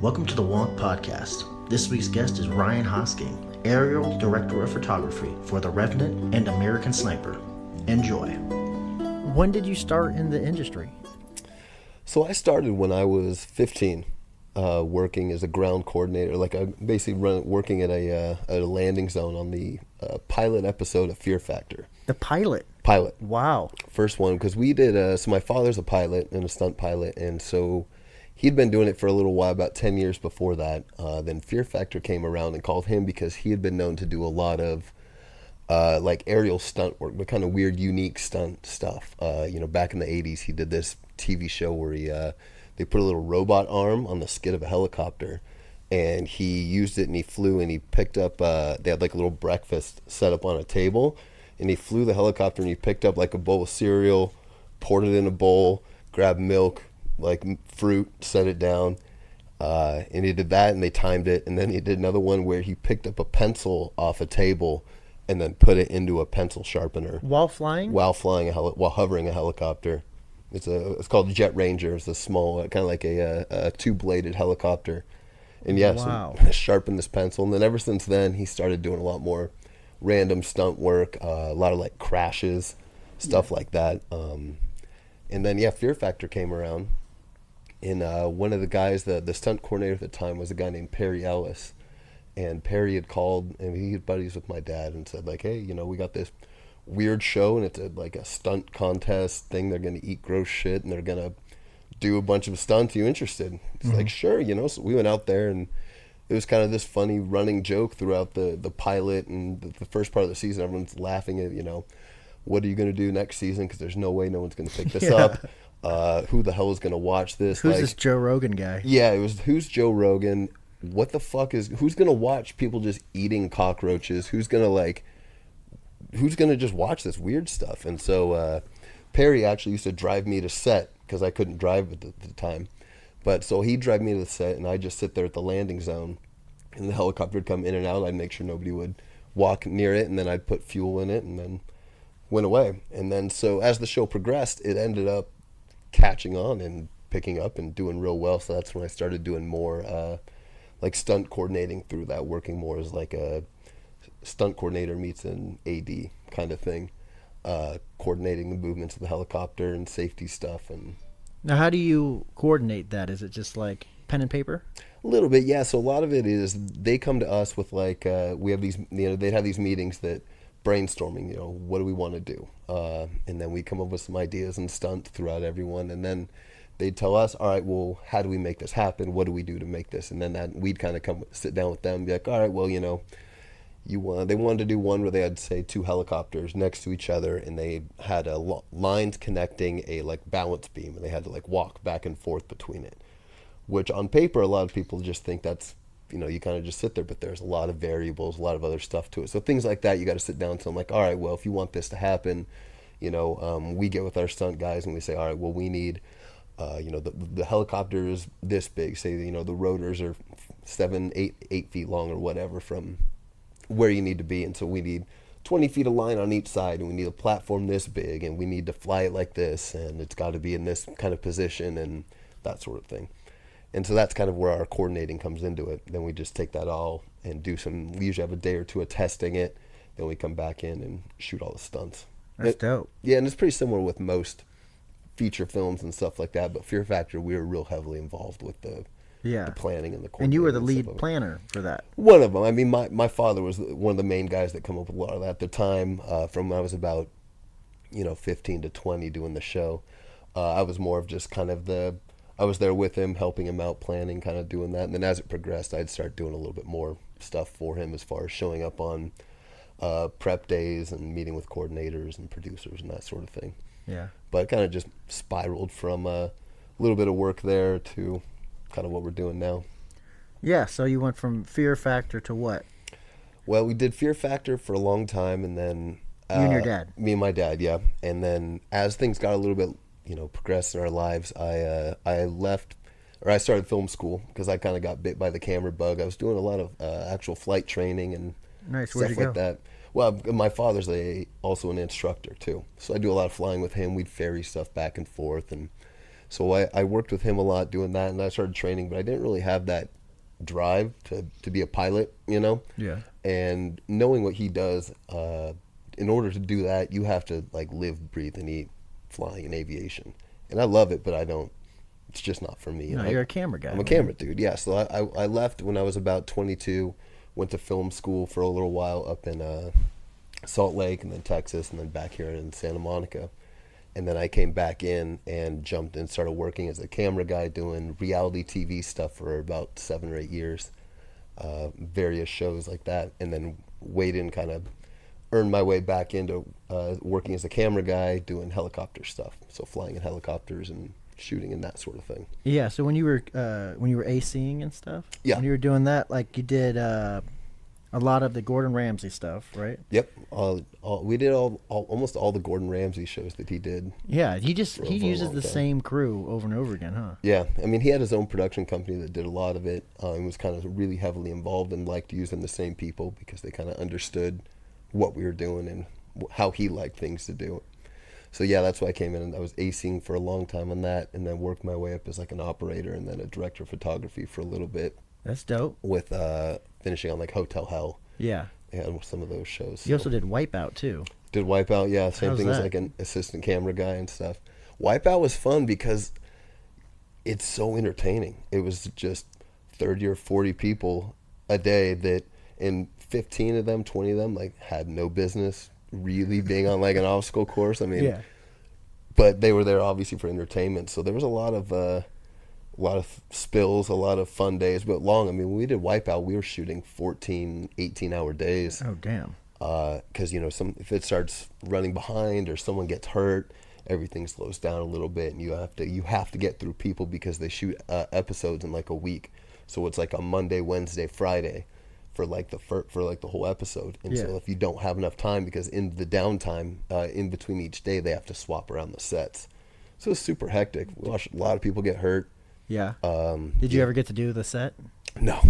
Welcome to the Wonk Podcast. This week's guest is Ryan Hosking, Aerial Director of Photography for the Revenant and American Sniper. Enjoy. When did you start in the industry? So I started when I was 15, working as a ground coordinator, working at a landing zone on the pilot episode of Fear Factor. The pilot? Pilot. Wow. First one, because we did, so my father's a pilot and a stunt pilot, and so he'd been doing it for a little while, about 10 years before that. Then Fear Factor came around and called him because he had been known to do a lot of aerial stunt work, but kind of weird, unique stunt stuff. Back in the 80s, he did this TV show where they put a little robot arm on the skid of a helicopter, and he used it and he flew and he picked up, they had like a little breakfast set up on a table, and he flew the helicopter and he picked up like a bowl of cereal, poured it in a bowl, grabbed milk, like fruit, set it down, and he did that, and they timed it. And then he did another one where he picked up a pencil off a table and then put it into a pencil sharpener While flying? while hovering a helicopter. It's called a Jet Ranger. It's a small, kind of like a two-bladed helicopter. And Wow. So sharpened this pencil, and then ever since then he started doing a lot more random stunt work, a lot of like crashes, stuff like that. And then Fear Factor came around. And one of the guys, the stunt coordinator at the time, was a guy named Perry Ellis. And Perry had called, and he had buddies with my dad, and said, like, hey, we got this weird show, and it's like a stunt contest thing. They're going to eat gross shit, and they're going to do a bunch of stunts. Are you interested? It's like, sure, So we went out there, and it was kind of this funny running joke throughout the pilot and the first part of the season. Everyone's laughing at, what are you going to do next season? Because there's no way no one's going to pick this up. Who the hell is going to watch this? Who's this Joe Rogan guy? Yeah, it was, who's Joe Rogan? What the fuck who's going to watch people just eating cockroaches? Who's going to just watch this weird stuff? And so Perry actually used to drive me to set because I couldn't drive at the time. But so he'd drive me to the set, and I'd just sit there at the landing zone, and the helicopter would come in and out. I'd make sure nobody would walk near it, and then I'd put fuel in it, and then went away. And then so as the show progressed, it ended up catching on and picking up and doing real well. So that's when I started doing more like stunt coordinating through that, working more as like a stunt coordinator meets an AD kind of thing, coordinating the movements of the helicopter and safety stuff. And Now, how do you coordinate that? Is it just like pen and paper? a little bit, yeah. So a lot of it is they come to us with like we have these, they'd have these meetings that brainstorming, what do we want to do, and then we come up with some ideas and stunts throughout everyone, and then they'd tell us, all right, well, how do we make this happen? What do we do to make this? And then we'd kind of sit down with them and be like, all right, well, they wanted to do one where they had, say, two helicopters next to each other, and they had lines connecting a like balance beam, and they had to like walk back and forth between it, which on paper a lot of people just think that's, you kind of just sit there, but there's a lot of variables, a lot of other stuff to it. So things like that, you got to sit down. So I'm like, all right, well, if you want this to happen, we get with our stunt guys and we say, all right, well, we need, the helicopter is this big. Say, the rotors are 8 feet long or whatever from where you need to be. And so we need 20 feet of line on each side, and we need a platform this big, and we need to fly it like this, and it's got to be in this kind of position and that sort of thing. And so that's kind of where our coordinating comes into it. Then we just take that all and we usually have a day or two of testing it. Then we come back in and shoot all the stunts. That's dope. Yeah, and it's pretty similar with most feature films and stuff like that. But Fear Factor, we were real heavily involved with the planning and the coordinating. And you were the lead planner for that. One of them. I mean, my father was one of the main guys that come up with a lot of that at the time. From when I was about, 15 to 20 doing the show. I was more of just kind of I was there with him, helping him out, planning, kind of doing that. And then as it progressed, I'd start doing a little bit more stuff for him as far as showing up on prep days and meeting with coordinators and producers and that sort of thing. Yeah. But it kind of just spiraled from a little bit of work there to kind of what we're doing now. Yeah, so you went from Fear Factor to what? Well, we did Fear Factor for a long time, and then You and your dad? Me and my dad, yeah. And then as things got a little bit progressed in our lives, I started film school because I kind of got bit by the camera bug. I was doing a lot of actual flight training and Nice. stuff Where'd you like go? that. Well, my father's also an instructor too, so I do a lot of flying with him. We'd ferry stuff back and forth and So I worked with him a lot doing that, and I started training, but I didn't really have that drive to be a pilot, you know? Yeah. And knowing what he does, in order to do that, you have to like live, breathe, and eat flying and aviation. And I love it, but I don't. It's just not for me. No, you're a camera guy. I'm a camera dude. Yeah. So I left when I was about 22. Went to film school for a little while up in Salt Lake, and then Texas, and then back here in Santa Monica. And then I came back in and jumped and started working as a camera guy, doing reality TV stuff for about 7 or 8 years, various shows like that, and then waited and kind of earned my way back into working as a camera guy, doing helicopter stuff, so flying in helicopters and shooting and that sort of thing. Yeah. So when you were ACing and stuff, Yeah. when you were doing that, like you did a lot of the Gordon Ramsay stuff, right? Yep, we did almost all the Gordon Ramsay shows that he did. Yeah. He for a uses long the time. same crew over and over again, huh? Yeah, I mean, he had his own production company that did a lot of it, and was kind of really heavily involved and liked using the same people because they kind of understood what we were doing and how he liked things to do. So yeah, that's why I came in, and I was acing for a long time on that, and then worked my way up as like an operator and then a director of photography for a little bit, That's dope. with finishing on like Hotel Hell Yeah. and some of those shows. You So also did Wipeout too. did Wipeout, yeah, same How's thing as that? like an assistant camera guy and stuff. Wipeout was fun because it's so entertaining. It was just 30 or 40 people a day that, and 15 of them, 20 of them, like had no business really being on like an obstacle course. I mean, Yeah. but they were there obviously for entertainment. So there was a lot of spills, a lot of fun days, but long. I mean, when we did Wipeout, we were shooting 14, 18-hour days. Oh damn. Because if it starts running behind or someone gets hurt, everything slows down a little bit, and you have to get through people because they shoot episodes in like a week. So it's like a Monday, Wednesday, Friday for like the whole episode. And Yeah. so if you don't have enough time, because in the downtime in between each day, they have to swap around the sets. So it's super hectic. We watched a lot of people get hurt. Yeah. Did you ever get to do the set? No.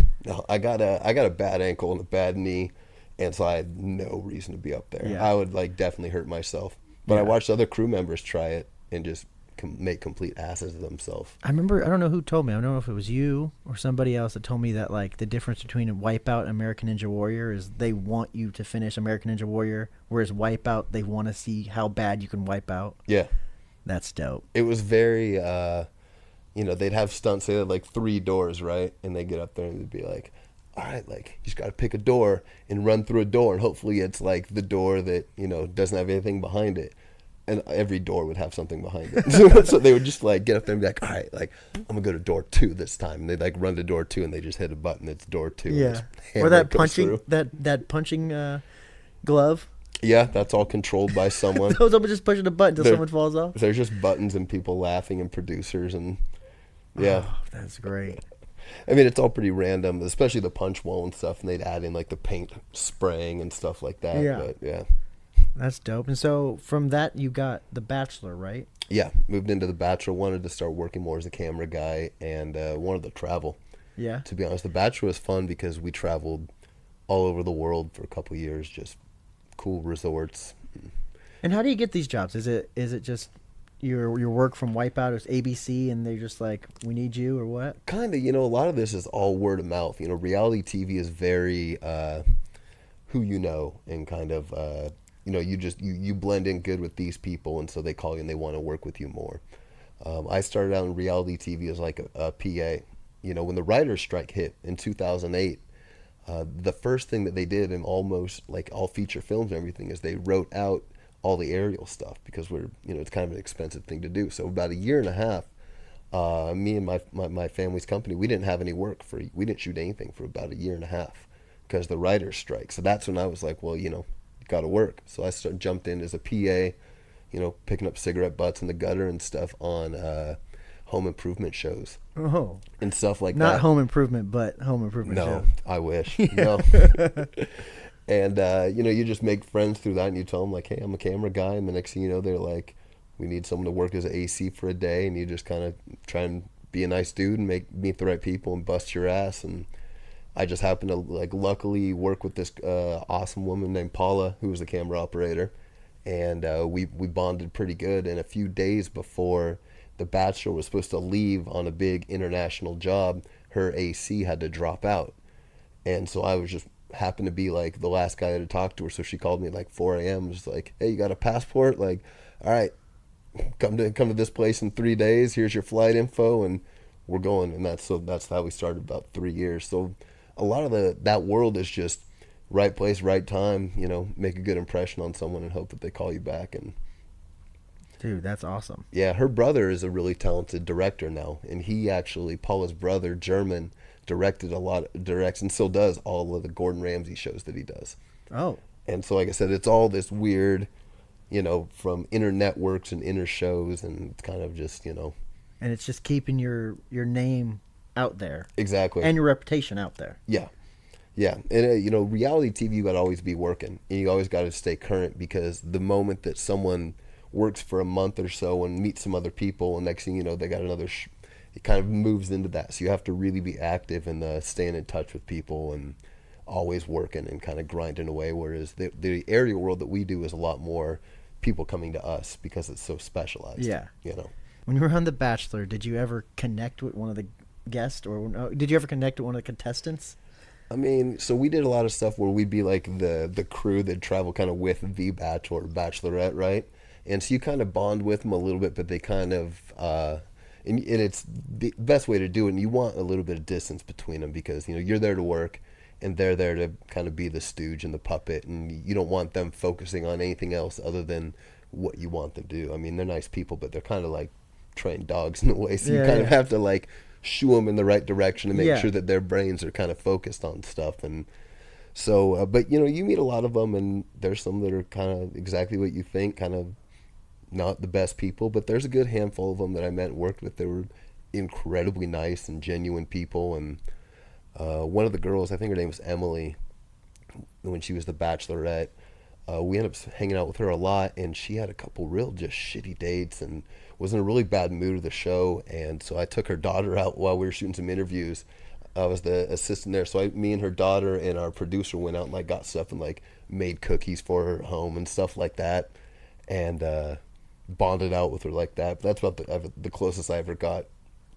I got a bad ankle and a bad knee, and so I had no reason to be up there. Yeah. I would like definitely hurt myself. But I Yeah. watched other crew members try it and just make complete asses of themselves. I remember, I don't know who told me. I don't know if it was you or somebody else that told me that like the difference between Wipeout and American Ninja Warrior is they want you to finish American Ninja Warrior, whereas Wipeout, they want to see how bad you can wipe out. Yeah. That's dope. It was very, they'd have stunts, they had like 3 doors, right? And they get up there and they'd be like, all right, like, you just got to pick a door and run through a door. And hopefully it's like the door that, doesn't have anything behind it. And every door would have something behind it. So they would just like get up there and be like, all right, like, I'm going to go to door 2 this time. And they'd like run to door 2 and they just hit a button. It's door 2. Yeah. And Or that goes punching, through. that punching glove. Yeah, that's all controlled by someone. Those up just pushing a button until They're- someone falls off. There's just buttons and people laughing and producers and yeah. Oh, that's great. I mean, it's all pretty random, especially the punch wall and stuff. And they'd add in like the paint spraying and stuff like that. Yeah. But yeah. That's dope. And so from that, you got The Bachelor, right? Yeah, moved into The Bachelor, wanted to start working more as a camera guy, and wanted to travel. Yeah. To be honest, The Bachelor was fun because we traveled all over the world for a couple of years, just cool resorts. And how do you get these jobs? Is it just your work from Wipeout is ABC and they're just like, we need you or what? Kind of, a lot of this is all word of mouth. Reality TV is very who you know, and kind of you blend in good with these people, and so they call you and they want to work with you more. I started out in reality TV as like a PA. When the writer's strike hit in 2008, the first thing that they did in almost like all feature films and everything is they wrote out all the aerial stuff because it's kind of an expensive thing to do. So about a year and a half, me and my family's company, we didn't have any work we didn't shoot anything for about a year and a half because the writer's strike. So that's when I was like, well, got to work. So I jumped in as a PA, picking up cigarette butts in the gutter and stuff on home improvement shows Oh, and stuff like not that. Home Improvement, but Home Improvement No, show. I wish. No. And, you just make friends through that, and you tell them, like, hey, I'm a camera guy. And the next thing you know, they're like, we need someone to work as an AC for a day. And you just kind of try and be a nice dude and meet the right people and bust your ass. And I just happened to, like, luckily work with this awesome woman named Paula, who was the camera operator. And we bonded pretty good. And a few days before the Bachelor was supposed to leave on a big international job, her AC had to drop out. And so I was just happened to be like the last guy to talk to her. So she called me at like 4 a.m. Just like, hey, you got a passport? Like, all right, come to this place in 3 days. Here's your flight info, and we're going. And that's how we started about 3 years. So a lot of that world is just right place, right time. Make a good impression on someone and hope that they call you back. And Dude, that's awesome. yeah, her brother is a really talented director now, and he actually, Paula's brother, German, directs and still does all of the Gordon Ramsay shows that he does. Oh, And so, like I said, it's all this weird, from inner networks and inner shows, and it's kind of just, and it's just keeping your name out there exactly. and your reputation out there. Yeah. Yeah. And, reality TV, you got to always be working, and you always got to stay current, because the moment that someone works for a month or so and meets some other people, and next thing you know, they got another it kind of moves into that. So you have to really be active and staying in touch with people and always working and kind of grinding away. Whereas the area world that we do is a lot more people coming to us because it's so specialized. Yeah. When you were on The Bachelor, did you ever connect with one of the guests, or did you ever connect with one of the contestants? I mean, so we did a lot of stuff where we'd be like the crew that travel kind of with the Bachelor or Bachelorette, right? And so you kind of bond with them a little bit, but they kind of and it's the best way to do it. And you want a little bit of distance between them, because you're there to work, and they're there to kind of be the stooge and the puppet, and you don't want them focusing on anything else other than what you want them to do. I mean, they're nice people, but they're kind of like trained dogs in a way. So you kind of have to like shoo them in the right direction and make sure that their brains are kind of focused on stuff. And so, but you meet a lot of them, and there's some that are kind of exactly what you think, kind of not the best people, but there's a good handful of them that I met and worked with. They were incredibly nice and genuine people. And one of the girls, I think her name was Emily, when she was the Bachelorette, we ended up hanging out with her a lot, and she had a couple real just shitty dates and was in a really bad mood of the show. And so I took her daughter out while we were shooting some interviews. I was the assistant there, so me and her daughter and our producer went out and like got stuff and like made cookies for her at home and stuff like that, and bonded out with her like that. But that's about the closest I ever got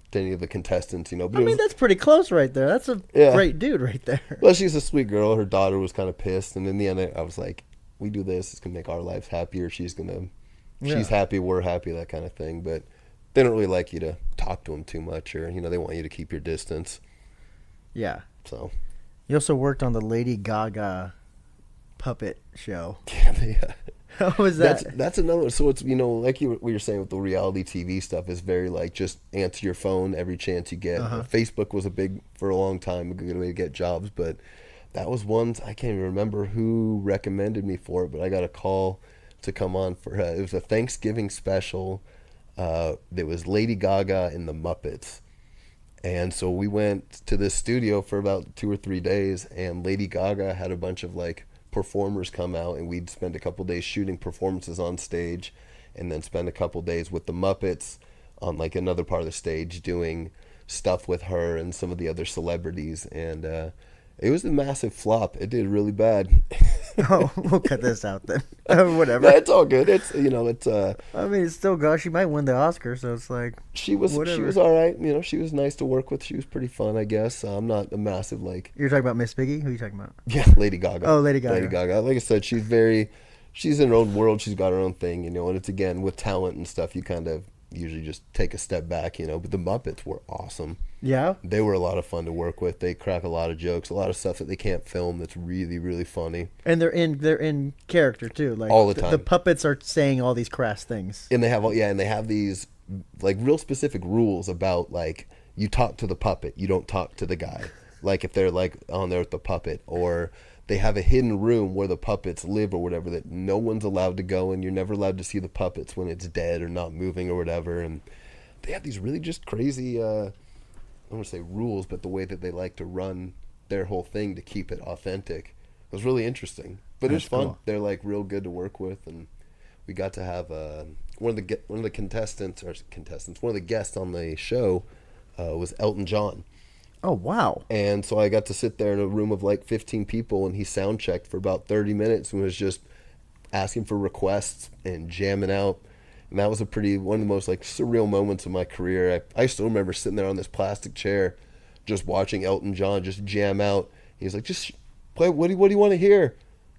to any of the contestants, But I mean, that's pretty close right there. That's a great dude right there. Well, she's a sweet girl. Her daughter was kind of pissed, and in the end, I was like, "We do this. It's gonna make our lives happier. She's happy. We're happy. That kind of thing." But they don't really like you to talk to them too much, or they want you to keep your distance. Yeah. So. You also worked on the Lady Gaga puppet show. Yeah. How was that? That's another one. So it's, like what you're saying with the reality TV stuff is very like just answer your phone every chance you get. Facebook was for a long time, a good way to get jobs, but that was one, I can't even remember who recommended me for it, but I got a call to come on for it was a Thanksgiving special. There was Lady Gaga and the Muppets. And so we went to this studio for about 2 or 3 days, and Lady Gaga had a bunch of like performers come out, and we'd spend a couple days shooting performances on stage, and then spend a couple days with the Muppets on like another part of the stage doing stuff with her and some of the other celebrities. And it was a massive flop. It did really bad. Oh, we'll cut this out then. Whatever. No, it's all good. It's it's I mean, it's still gosh, she might win the Oscar, so it's like she was all right. She was nice to work with. She was pretty fun, I guess. I'm not a massive like. You're talking about Miss Piggy? Who are you talking about? Yeah, Lady Gaga. Oh, Lady Gaga. Lady Gaga. Like I said, she's in her own world. She's got her own thing, and it's again with talent and stuff. You kind of usually just take a step back, But the Muppets were awesome. Yeah, they were a lot of fun to work with. They crack a lot of jokes, a lot of stuff that they can't film. That's really, really funny. And they're in character too, like all the time. The puppets are saying all these crass things, and they have these like real specific rules about like you talk to the puppet, you don't talk to the guy. Like if they're like on there with the puppet, or they have a hidden room where the puppets live or whatever that no one's allowed to go, and you're never allowed to see the puppets when it's dead or not moving or whatever. And they have these really just crazy, I don't want to say rules, but the way that they like to run their whole thing to keep it authentic was really interesting. But it was fun. Cool. They're like real good to work with, and we got to have one of the guests on the show was Elton John. Oh, wow. And so I got to sit there in a room of like 15 people, and he sound checked for about 30 minutes and was just asking for requests and jamming out. And that was one of the most like surreal moments of my career. I still remember sitting there on this plastic chair, just watching Elton John just jam out. He's like, just play. What do you want to hear?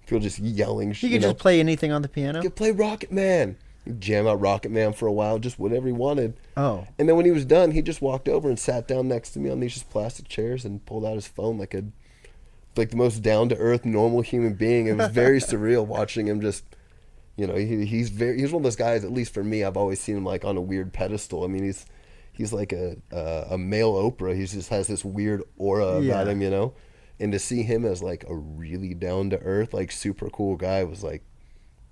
People just yelling. He could just play anything on the piano. Could play Rocket Man. He'd jam out Rocket Man for a while, just whatever he wanted. Oh. And then when he was done, he just walked over and sat down next to me on these just plastic chairs and pulled out his phone like the most down to earth, normal human being. It was very surreal watching him just. He's one of those guys. At least for me, I've always seen him like on a weird pedestal. I mean, he's like a male Oprah. He just has this weird aura about him, And to see him as like a really down to earth, like super cool guy was like,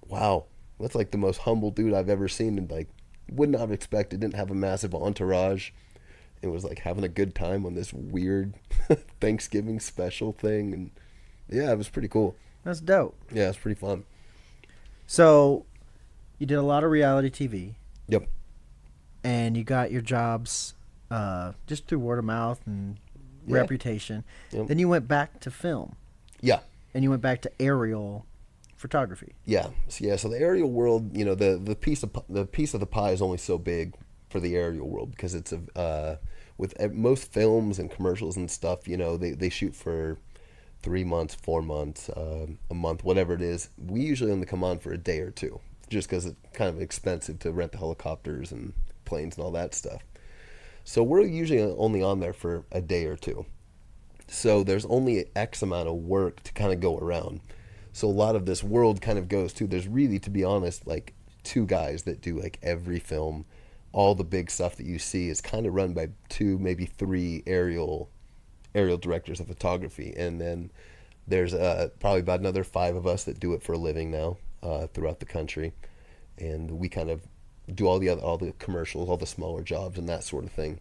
wow, that's like the most humble dude I've ever seen. And like, would not have expected. Didn't have a massive entourage. It was like having a good time on this weird Thanksgiving special thing, and yeah, it was pretty cool. That's dope. Yeah, it's pretty fun. So, you did a lot of reality TV. Yep. And you got your jobs just through word of mouth and reputation. Yep. Then you went back to film. Yeah. And you went back to aerial photography. Yeah. So the aerial world, the piece of the pie is only so big for the aerial world because it's with most films and commercials and stuff, they shoot for 3 months, 4 months, a month, whatever it is. We usually only come on for a day or two, just because it's kind of expensive to rent the helicopters and planes and all that stuff. So we're usually only on there for a day or two. So there's only X amount of work to kind of go around. So a lot of this world kind of goes to, there's really, to be honest, like 2 guys that do like every film. All the big stuff that you see is kind of run by 2, maybe 3 aerial directors of photography, and then there's probably about another 5 of us that do it for a living now throughout the country, and we kind of do all the commercials, all the smaller jobs, and that sort of thing.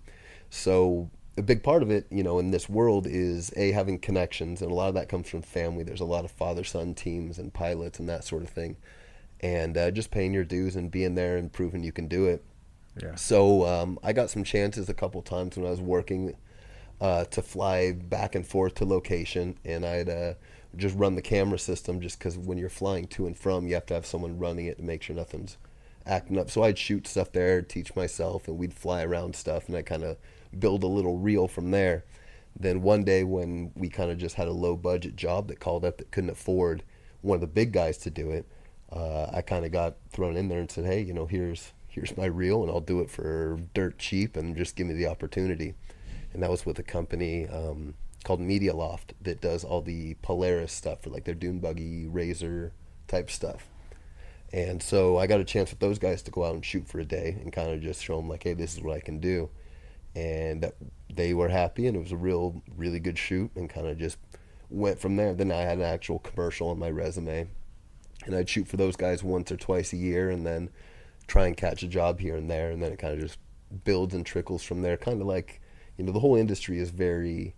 So a big part of it, in this world is having connections, and a lot of that comes from family. There's a lot of father-son teams and pilots and that sort of thing, and just paying your dues and being there and proving you can do it. Yeah. So I got some chances a couple times when I was working to fly back and forth to location, and I'd just run the camera system, just because when you're flying to and from, you have to have someone running it to make sure nothing's acting up. So I'd shoot stuff there, teach myself, and we'd fly around stuff, and I kind of build a little reel from there. Then one day when we kind of just had a low budget job that called up that couldn't afford one of the big guys to do it, I kind of got thrown in there and said, hey, here's my reel, and I'll do it for dirt cheap, and just give me the opportunity. And that was with a company called Media Loft that does all the Polaris stuff for like their dune buggy, razor type stuff. And so I got a chance with those guys to go out and shoot for a day and kind of just show them like, hey, this is what I can do. And they were happy, and it was a really good shoot, and kind of just went from there. Then I had an actual commercial on my resume, and I'd shoot for those guys once or twice a year, and then try and catch a job here and there, and then it kind of just builds and trickles from there. Kind of like, the whole industry is very,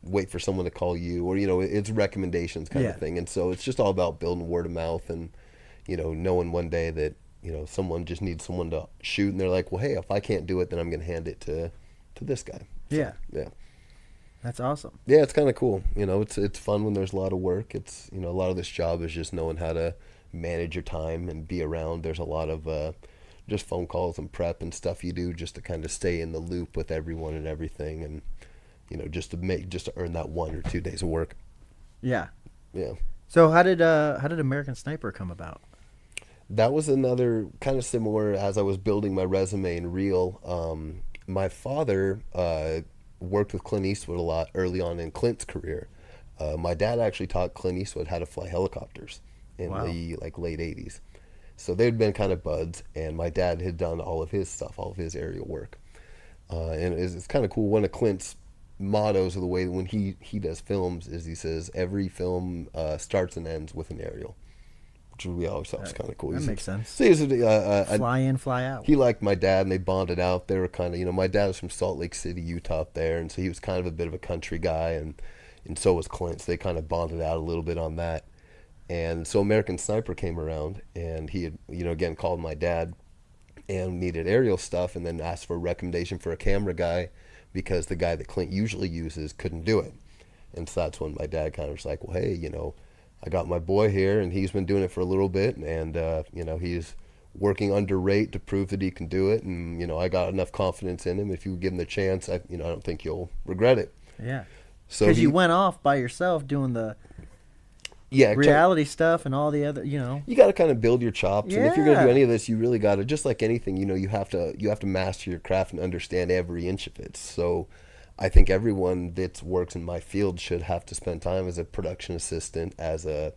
wait for someone to call you, or, it's recommendations kind of thing. And so it's just all about building word of mouth, and, knowing one day that, someone just needs someone to shoot, and they're like, well, hey, if I can't do it, then I'm going to hand it to this guy. So, yeah. That's awesome. Yeah, it's kind of cool. It's fun when there's a lot of work. It's, a lot of this job is just knowing how to manage your time and be around. There's a lot of just phone calls and prep and stuff you do just to kind of stay in the loop with everyone and everything, and just to earn that 1 or 2 days of work. Yeah. Yeah. So how did American Sniper come about? That was another kind of similar. As I was building my resume and reel, my father worked with Clint Eastwood a lot early on in Clint's career. My dad actually taught Clint Eastwood how to fly helicopters in the late 80s. So they'd been kind of buds, and my dad had done all of his stuff, all of his aerial work. And it's kind of cool. One of Clint's mottos of the way that when he does films is he says every film starts and ends with an aerial, which we always thought was kind of cool. That makes sense. So he's fly in, fly out. He liked my dad, and they bonded out. They were kind of, my dad was from Salt Lake City, Utah up there, and so he was kind of a bit of a country guy, and so was Clint. So they kind of bonded out a little bit on that. And so American Sniper came around, and he had, again, called my dad and needed aerial stuff, and then asked for a recommendation for a camera guy because the guy that Clint usually uses couldn't do it. And so that's when my dad kind of was like, well, hey, I got my boy here, and he's been doing it for a little bit, and, he's working under rate to prove that he can do it. And I got enough confidence in him. If you give him the chance, I don't think you'll regret it. Yeah. So Because you went off by yourself doing the yeah, reality stuff and all the other, you got to kind of build your chops. And if you're going to do Yeah. any of this, you really got to, just like anything, you have to master your craft and understand every inch of it. So I think everyone that works in my field should have to spend time as a production assistant, as a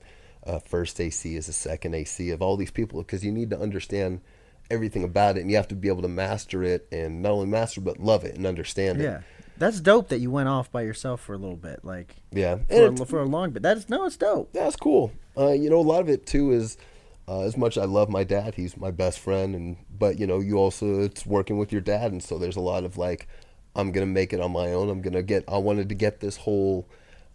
first AC, as a second AC, of all these people, because you need to understand everything about it, and you have to be able to master it, and not only master but love it and understand it. Yeah. That's dope that you went off by yourself for a little bit, like Yeah, for a long bit. It's dope. that's cool. A lot of it too is, as much as I love my dad, he's my best friend, but you also, it's working with your dad, and so there's a lot of like, I'm gonna make it on my own. I wanted to get this whole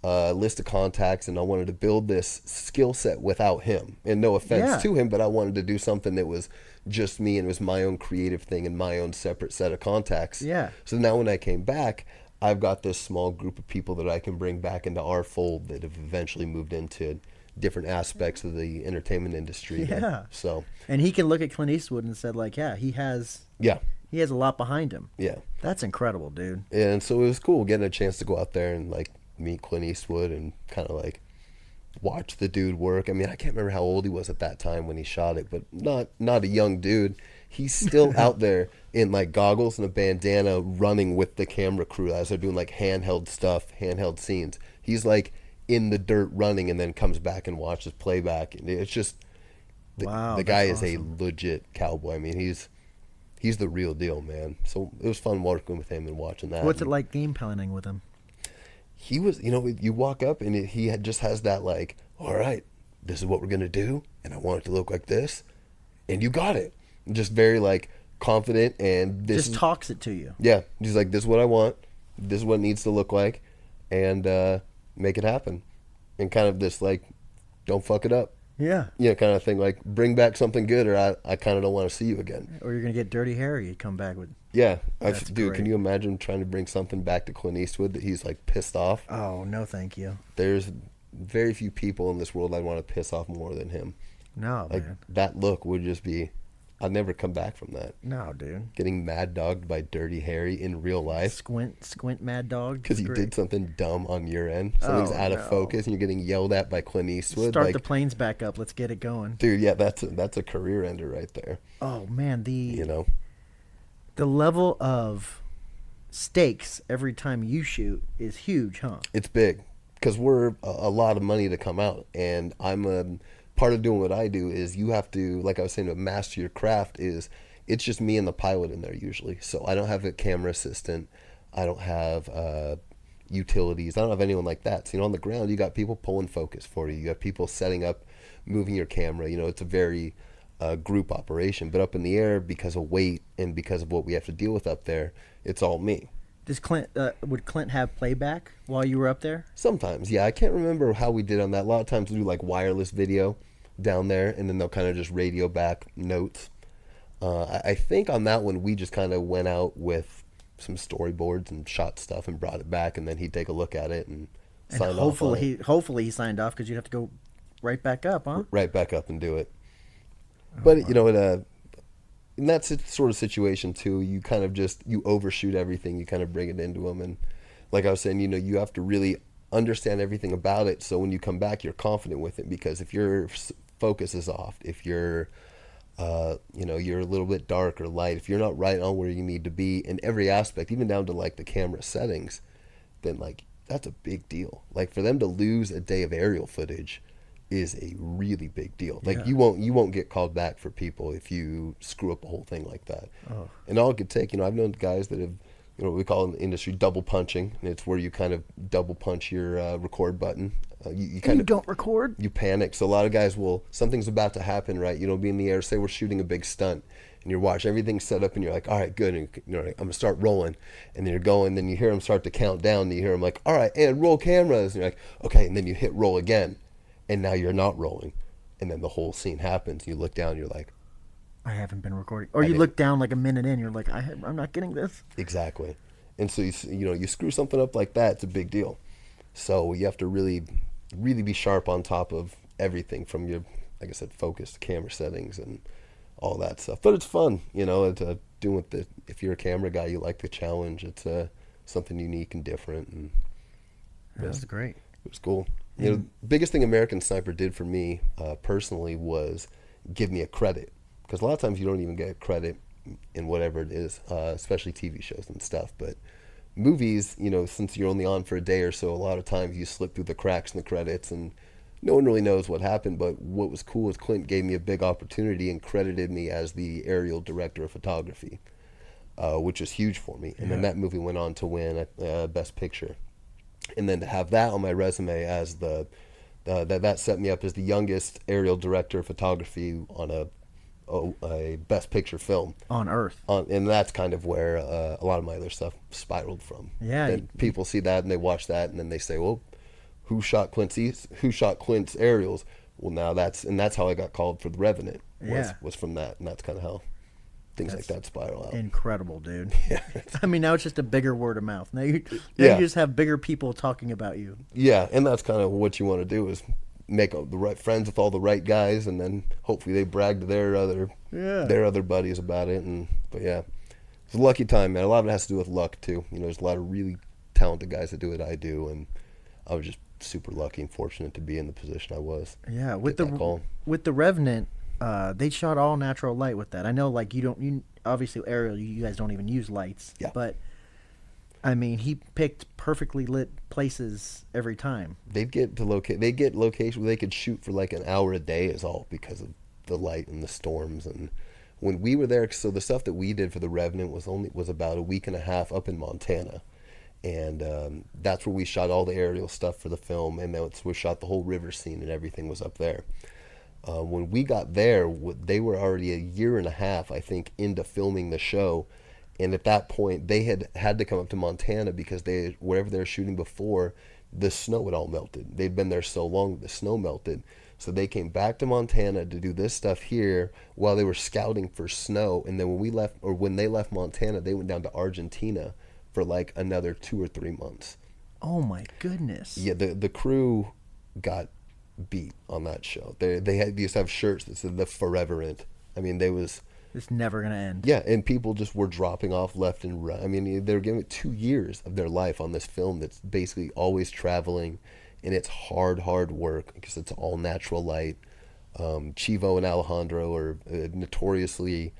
list of contacts, and I wanted to build this skill set without him. And no offense Yeah. to him, but I wanted to do something that was just me, and it was my own creative thing and my own separate set of contacts. Yeah. So now when I came back, I've got this small group of people that I can bring back into our fold that have eventually moved into different aspects of the entertainment industry. Yeah. So And he can look at Clint Eastwood and said, like, yeah, he has yeah, a lot behind him. yeah. That's incredible, dude. And so it was cool getting a chance to go out there and like meet Clint Eastwood and kind of like watch the dude work. I mean, I can't remember how old he was at that time when he shot it, but not a young dude. He's still out there in like goggles and a bandana, running with the camera crew as they're doing like handheld stuff, handheld scenes. He's like in the dirt running, and then comes back and watches playback. And it's just Wow, the guy that's is awesome. a legit cowboy. I mean, he's the real deal, man. So it was fun working with him and watching that. What's it like game planning with him? He was, you walk up and just has that like, all right, this is what we're gonna do, and I want it to look like this, and you got it. Just very like confident, and Just talks it to you. yeah. He's like, this is what I want, this is what it needs to look like, and make it happen, and kind of this like, don't fuck it up, Yeah. kind of thing. Like, bring back something good, or I kind of don't want to see you again. Or you're gonna get Dirty Harry. You come back with. Yeah, That's dude, great. can you imagine trying to bring something back to Clint Eastwood that he's like pissed off? Oh no, thank you. There's very few people in this world I'd want to piss off more than him. No, Like, man. that look would just be, I'd never come back from that. No, dude. Getting mad dogged by Dirty Harry in real life Squint, Mad Dog. because you Great. did something dumb on your end. Something's Oh, out of no. focus, and you're getting yelled at by Clint Eastwood. Start like, the planes back up. Let's get it going. dude, yeah, that's a career ender right there. Oh man, You the level of stakes every time you shoot is huge, huh? it's big because we're a lot of money to come out, and I'm a part of doing what I do is you have to, like I was saying, to master your craft. Is it's just me and the pilot in there usually, so I don't have a camera assistant, I don't have utilities, I don't have anyone like that. So on the ground you got people pulling focus for you, you have people setting up, moving your camera. It's a very group operation. But up in the air, because of weight and because of what we have to deal with up there, it's all me. Does would Clint have playback while you were up there? Sometimes, yeah. I can't remember how we did on that. A lot of times we do like wireless video down there, and then they'll kind of just radio back notes. I think on that one we just kind of went out with some storyboards and shot stuff and brought it back, and then he'd take a look at it and And sign off on it. hopefully he signed off because you'd have to go right back up, huh? Right back up and do it. Oh, But in that sort of situation too, you kind of you overshoot everything. You kind of bring it into them, and like I was saying, you have to really understand everything about it. So when you come back, you're confident with it. Because if your focus is off, if you're you're a little bit dark or light, if you're not right on where you need to be in every aspect, even down to like the camera settings, then like that's a big deal. Like for them to lose a day of aerial footage is a really big deal. Like Yeah. you won't get called back for people if you screw up a whole thing like that. Oh. And all it could take, I've known guys that have, what we call in the industry double punching, and it's where you kind of double punch your record button. You kind You of don't record? you panic. So a lot of guys something's about to happen, right? Be in the air. Say we're shooting a big stunt, and you're watching everything's set up, and you're like, all right, good. And like, I'm gonna start rolling, and then you're going. Then you hear them start to count down. And you hear them like, all right, and roll cameras. And you're like, okay. And then you hit roll again, and now you're not rolling, and then the whole scene happens. You look down, you're like, I haven't been recording. Or I you didn't. look down like a minute in, you're like, I'm not getting this. exactly. And so you screw something up like that, it's a big deal. So you have to really, really be sharp on top of everything from your, like I said, focus, camera settings, and all that stuff. But it's fun, you know. It's doing with the if you're a camera guy, you like the challenge. It's something unique and different, and That was great. it was cool. You know, biggest thing American Sniper did for me personally was give me a credit, because a lot of times you don't even get credit in whatever it is, especially TV shows and stuff. But movies, you know, since you're only on for a day or so, a lot of times you slip through the cracks in the credits, and no one really knows what happened. But what was cool is Clint gave me a big opportunity and credited me as the aerial director of photography, which was huge for me. And then that movie went on to win Best Picture. And then to have that on my resume as that set me up as the youngest aerial director of photography on a Best Picture film On Earth. And that's kind of where a lot of my other stuff spiraled from. Yeah. Then people see that and they watch that and then they say, well, who shot Clint's aerials? Well, now that's how I got called for the Revenant. Was from that, and that's kind of how things like that spiral out. Incredible, dude. Yeah. I mean, now it's just a bigger word of mouth. Now you just have bigger people talking about you. Yeah, and that's kind of what you want to do is make the right friends with all the right guys, and then hopefully they brag to their other buddies about it. But yeah, it's a lucky time, man. A lot of it has to do with luck too. You know, there's a lot of really talented guys that do what I do, and I was just super lucky and fortunate to be in the position I was. Yeah, with the Revenant. They shot all natural light with that. I know, like, you obviously aerial, you guys don't even use lights. Yeah. But I mean, he picked perfectly lit places every time. They get locations where they could shoot for like an hour a day is all because of the light and the storms. And when we were there, so the stuff that we did for the Revenant was about a week and a half up in Montana. And that's where we shot all the aerial stuff for the film, and that's where we shot the whole river scene, and everything was up there. When we got there, they were already a year and a half, I think, into filming the show. And at that point, they had to come up to Montana because wherever they were shooting before, the snow had all melted. They'd been there so long, the snow melted. So they came back to Montana to do this stuff here while they were scouting for snow. And then when they left Montana, they went down to Argentina for like another 2 or 3 months. Oh my goodness. Yeah, the crew got beat on that show. They used to have shirts that said the Foreverant. I mean, it's never gonna end. Yeah, and people just were dropping off left and right. I mean, they were giving it 2 years of their life on this film that's basically always traveling, and it's hard work because it's all natural light. Chivo and Alejandro are notoriously,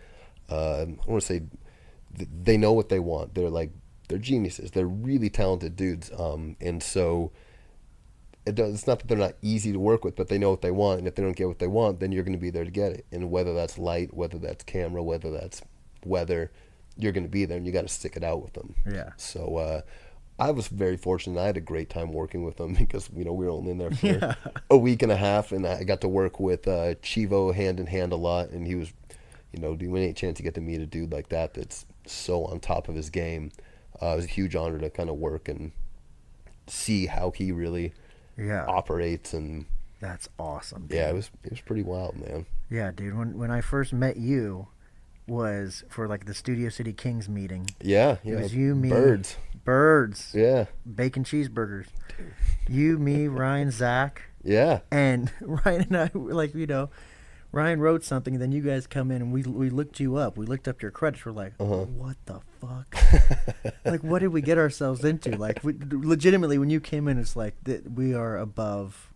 I want to say, they know what they want. They're geniuses. They're really talented dudes. And so it's not that they're not easy to work with, but they know what they want, and if they don't get what they want, then you're going to be there to get it. And whether that's light, whether that's camera, whether that's weather, you're going to be there, and you got to stick it out with them. Yeah. So I was very fortunate. I had a great time working with them because we were only in there for a week and a half, and I got to work with Chivo hand in hand a lot, and he was, doing any chance to get to meet a dude like that that's so on top of his game. It was a huge honor to kind of work and see how he really operates, and that's awesome, dude. Yeah, it was pretty wild, man. Yeah, dude, when I first met you was for like the Studio City Kings meeting. Yeah, it was you, me, birds, yeah, bacon cheeseburgers, you, me, Ryan, Zach, yeah, and Ryan and I were like, Ryan wrote something, and then you guys come in, and we looked you up. We looked up your credits. We're like, what the fuck? Like, what did we get ourselves into? Like, legitimately, when you came in, it's like we are above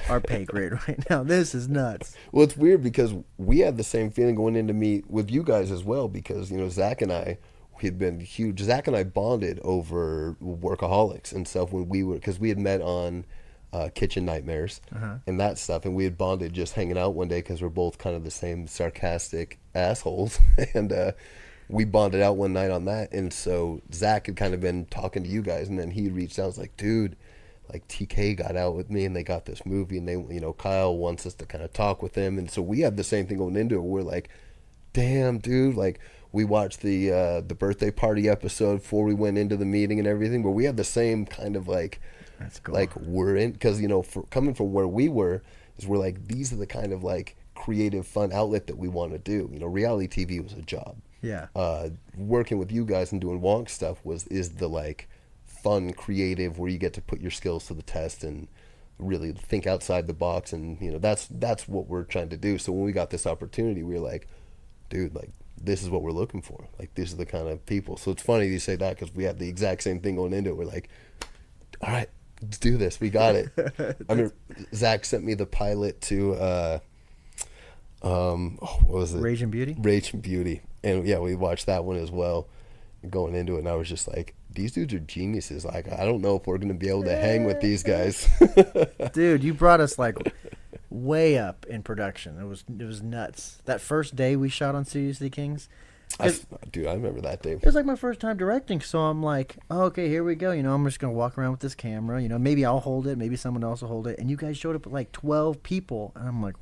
our pay grade right now. This is nuts. Well, it's weird because we had the same feeling going in to meet with you guys as well because, Zach and I, we had been huge. Zach and I bonded over Workaholics and stuff because we had met on Kitchen Nightmares and that stuff, and we had bonded just hanging out one day because we're both kind of the same sarcastic assholes, and we bonded out one night on that. And so Zach had kind of been talking to you guys, and then he reached out and was like, dude, like TK got out with me and they got this movie, and they, Kyle wants us to kind of talk with him. And so we had the same thing going into it. We're like, damn, dude, like we watched the birthday party episode before we went into the meeting and everything, but we had the same kind of like, that's cool. Like we're in, because coming from where we were, is we're like, these are the kind of like creative, fun outlet that we want to do. Reality TV was a job. Yeah. Working with you guys and doing wonk stuff is the like fun, creative, where you get to put your skills to the test and really think outside the box, and that's what we're trying to do. So when we got this opportunity, we were like, dude, like this is what we're looking for. Like these are the kind of people. So it's funny you say that because we had the exact same thing going into it. We're like, all right, let's do this. We got it. I mean, Zach sent me the pilot to what was it? Rage and Beauty. Rage and Beauty, and yeah, we watched that one as well. Going into it, and I was just like, these dudes are geniuses. Like, I don't know if we're gonna be able to hang with these guys. Dude, you brought us like way up in production. It was nuts. That first day we shot on Studio City Kings. Dude, I remember that day. It was like my first time directing, so I'm like, oh, okay, here we go. You know, I'm just gonna walk around with this camera. You know, maybe I'll hold it, maybe someone else will hold it. And you guys showed up with like 12 people, and I'm like,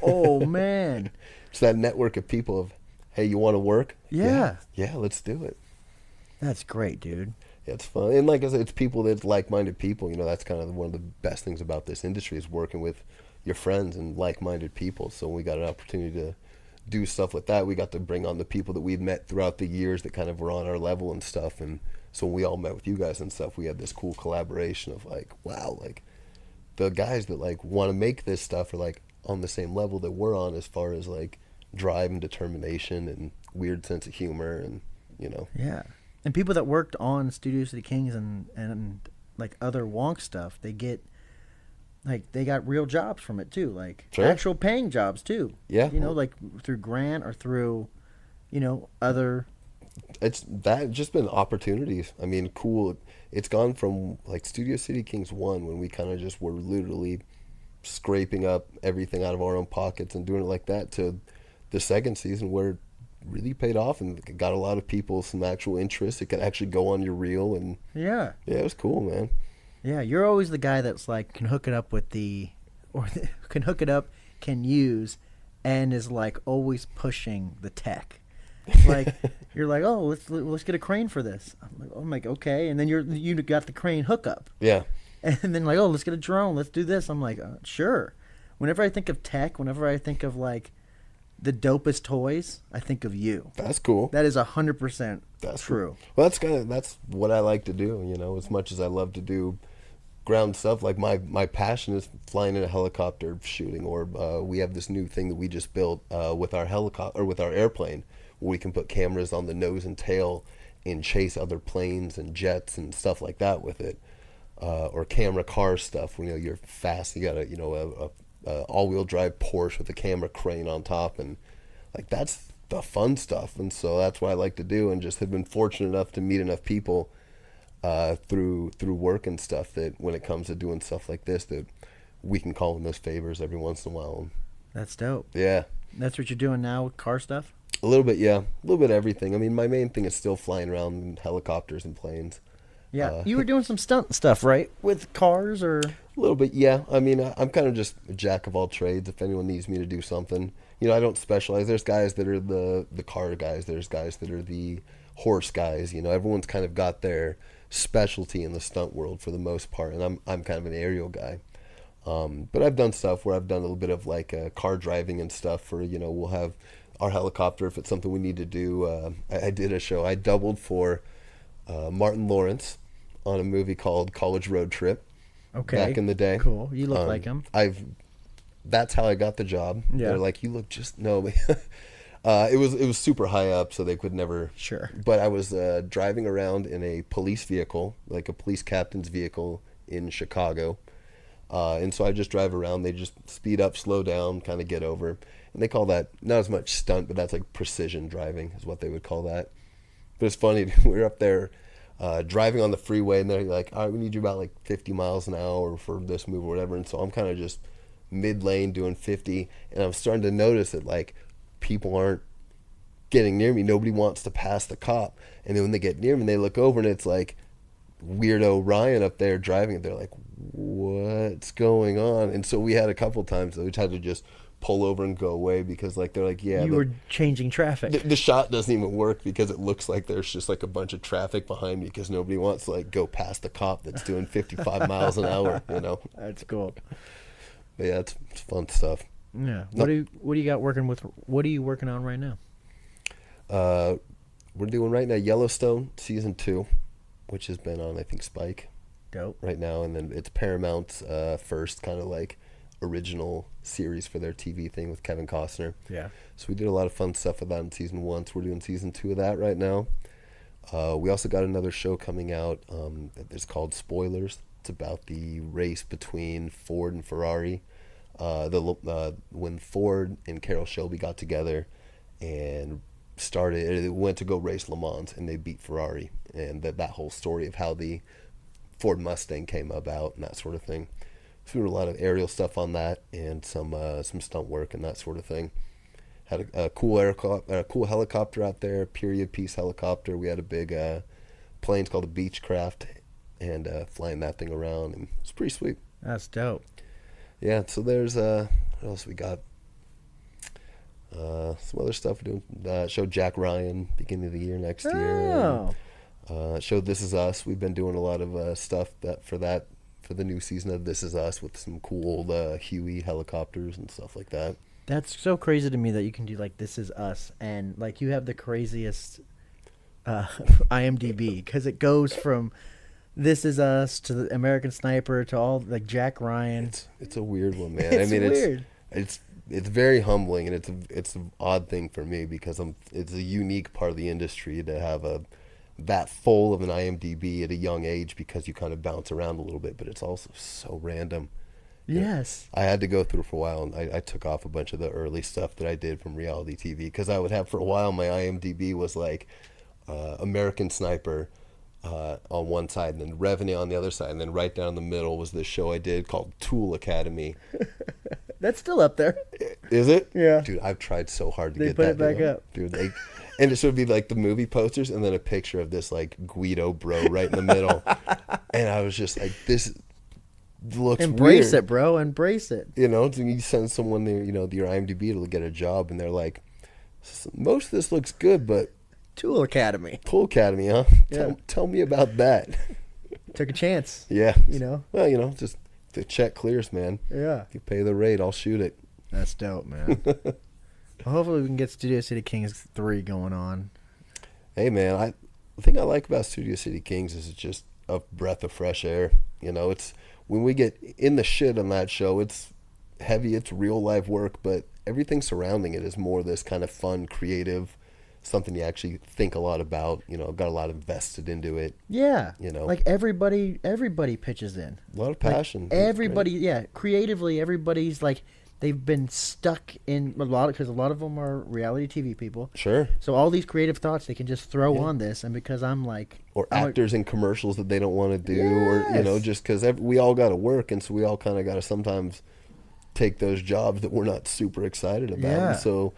oh man. It's that network of people of, hey, you want to work? Yeah. Yeah, let's do it. That's great, dude. Yeah, it's fun. And like I said, it's people that's like-minded people. You know, that's kind of one of the best things about this industry is working with your friends and like-minded people. So when we got an opportunity to do stuff with that, we got to bring on the people that we've met throughout the years that kind of were on our level and stuff. And so when we all met with you guys and stuff, we had this cool collaboration of like, wow, like the guys that like want to make this stuff are like on the same level that we're on as far as like drive and determination and weird sense of humor and, you know. Yeah. And people that worked on Studio City Kings and like other Wonk stuff, they get like they got real jobs from it too, like Sure. actual paying jobs too. Yeah. You know, like through grant or through, you know, other. It's that just been opportunities. I mean, cool. It's gone from like Studio City Kings 1 when we kind of just were literally scraping up everything out of our own pockets and doing it like that to the second season where it really paid off and got a lot of people some actual interest. It could actually go on your reel and Yeah. yeah, it was cool, man. Yeah, you're always the guy that's like can hook it up with can hook it up, can use, and is like always pushing the tech. Like you're like, oh, let's get a crane for this. I'm like, okay, and then you got the crane hookup, Yeah. and then like, oh, let's get a drone, let's do this. I'm like, sure. Whenever I think of tech, whenever I think of like the dopest toys, I think of you. That's cool. That is 100% That's true. Well, that's what I like to do, you know, as much as I love to do ground stuff. Like my passion is flying in a helicopter shooting, or we have this new thing that we just built with our helicopter or with our airplane where we can put cameras on the nose and tail and chase other planes and jets and stuff like that with it, or camera car stuff. You know, you're fast, you got a all-wheel drive Porsche with a camera crane on top, and like that's the fun stuff. And so that's what I like to do, and just have been fortunate enough to meet enough people through work and stuff that when it comes to doing stuff like this, that we can call in those favors every once in a while. That's dope. Yeah, That's what you're doing now with car stuff? a little bit. Yeah, a little bit of everything. I mean, my main thing is still flying around in helicopters and planes. Yeah. You were doing some stunt stuff, right? With cars or. A little bit, yeah. I mean, I'm kind of just a jack of all trades. If anyone needs me to do something, you know, I don't specialize. There's guys that are the car guys. There's guys that are the horse guys. You know, everyone's kind of got their specialty in the stunt world for the most part, and I'm kind of an aerial guy. But I've done stuff where I've done a little bit of like car driving and stuff. For, you know, we'll have our helicopter if it's something we need to do. I did a show. I doubled for Martin Lawrence on a movie called College Road Trip. Okay. Back in the day. Cool. You look like him. That's how I got the job. Yeah. They're like, you look just no. It was super high up, so they could never. Sure. But I was driving around in a police vehicle, like a police captain's vehicle in Chicago, and so I just drive around. They just speed up, slow down, kind of get over, and they call that not as much stunt, but that's like precision driving is what they would call that. But it's funny. We were up there. Driving on the freeway, and they're like, all right, we need you about like 50 miles an hour for this move or whatever. And so I'm kind of just mid lane doing 50, and I'm starting to notice that like people aren't getting near me. Nobody wants to pass the cop. And then when they get near me, they look over, and it's like weirdo Ryan up there driving, and they're like, what's going on? And so we had a couple times that we had to just pull over and go away because like they're like, yeah, you were changing traffic. The shot doesn't even work because it looks like there's just like a bunch of traffic behind me because nobody wants to like go past the cop that's doing 55 miles an hour, you know. That's cool. But yeah, it's fun stuff. Yeah. What do you got working with? What are you working on right now? We're doing right now Yellowstone season 2, which has been on I think Spike Dope. right now, and then it's Paramount's first kind of like original series for their TV thing with Kevin Costner. Yeah. So we did a lot of fun stuff with that in season 1. So we're doing season 2 of that right now. We also got another show coming out. It's called Spoilers. It's about the race between Ford and Ferrari. When Ford and Carroll Shelby got together and went to go race Le Mans, and they beat Ferrari, and that whole story of how the Ford Mustang came about and that sort of thing. So we did a lot of aerial stuff on that and some stunt work and that sort of thing. Had a cool helicopter out there, period piece helicopter. We had a big plane called a Beechcraft, and flying that thing around, and it's pretty sweet. That's dope. Yeah, so there's what else we got? Some other stuff we're doing. Show Jack Ryan beginning of the year next year. Show This Is Us. We've been doing a lot of stuff for the new season of This Is Us with some cool Huey helicopters and stuff like that. That's so crazy to me that you can do like This Is Us, and like you have the craziest IMDb, because it goes from This Is Us to the American Sniper to all like Jack Ryan. It's a weird one, man. It's weird. It's very humbling, and it's an odd thing for me because it's a unique part of the industry to have that full of an IMDb at a young age, because you kind of bounce around a little bit, but it's also so random. Yes. I had to go through for a while, and I took off a bunch of the early stuff that I did from reality TV, because I would have for a while my IMDb was like American Sniper on one side, and then Revenant on the other side, and then right down the middle was this show I did called Tool Academy. That's still up there. Is it? Yeah. Dude, I've tried so hard to get put that it back up. Dude, and it would be like the movie posters and then a picture of this like Guido bro right in the middle. And I was just like, this looks Embrace weird. it, bro. Embrace it. You know, so you send someone their, your IMDb to get a job, and they're like, most of this looks good, but Tool Academy. Tool Academy, huh? Yeah. Tell me about that. Took a chance. Yeah. You know? Well, just the check clears, man. Yeah. If you pay the rate, I'll shoot it. That's dope, man. Well, hopefully we can get Studio City Kings 3 going on. Hey, man, the thing I like about Studio City Kings is it's just a breath of fresh air. It's when we get in the shit on that show, it's heavy, it's real life work, but everything surrounding it is more this kind of fun, creative, something you actually think a lot about, got a lot invested into it. Yeah. Like everybody pitches in. A lot of passion. Like everybody, yeah. Creatively, everybody's like, they've been stuck in because a lot of them are reality TV people. Sure. So all these creative thoughts they can just throw on this, and because I'm actors in commercials that they don't want to do, yes. Or just because we all got to work, and so we all kind of got to sometimes take those jobs that we're not super excited about. Yeah. And so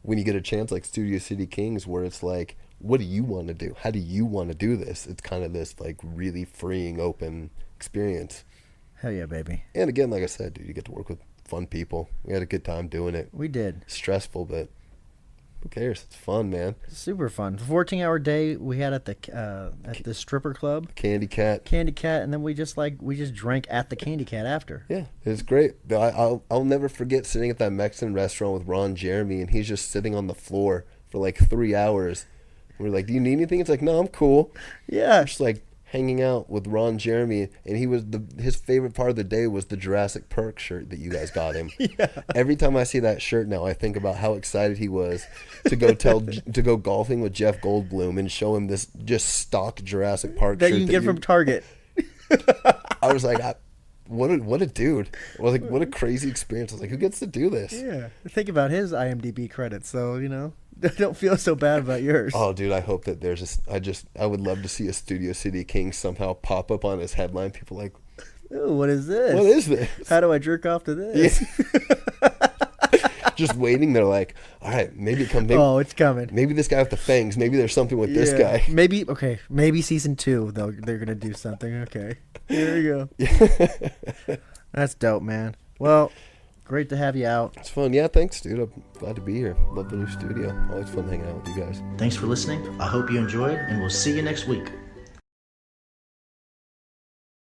when you get a chance like Studio City Kings, where it's like, what do you want to do? How do you want to do this? It's kind of this like really freeing, open experience. Hell yeah, baby. And again, like I said, dude, you get to work with fun people. We had a good time doing it. We did. Stressful, but who cares? It's fun, man. Super fun. 14-hour day we had at the stripper club. Candy Cat, and then we just drank at the Candy Cat after. Yeah, it's great. I'll never forget sitting at that Mexican restaurant with Ron Jeremy, and he's just sitting on the floor for like 3 hours. We're like, "Do you need anything?" It's like, "No, I'm cool." Yeah, just like hanging out with Ron Jeremy, and his favorite part of the day was the Jurassic Park shirt that you guys got him. Yeah. Every time I see that shirt now, I think about how excited he was to go golfing with Jeff Goldblum and show him this just stock Jurassic Park that shirt you can get from Target. I was like, what a dude! I was like, what a crazy experience. I was like, who gets to do this? Yeah, think about his IMDb credits, so don't feel so bad about yours. Oh, dude, I hope that I would love to see a Studio City King somehow pop up on his headline. People like, ooh, what is this? What is this? How do I jerk off to this? Yeah. Just waiting. They're like, all right, maybe it comes. Oh, it's coming. Maybe this guy with the fangs. Maybe there's something with this guy. Maybe season 2 they're gonna do something. Okay, here we go. That's dope, man. Well, great to have you out. It's fun. Yeah, thanks, dude. I'm glad to be here. Love the new studio. Always fun hanging out with you guys. Thanks for listening. I hope you enjoyed, and we'll see you next week.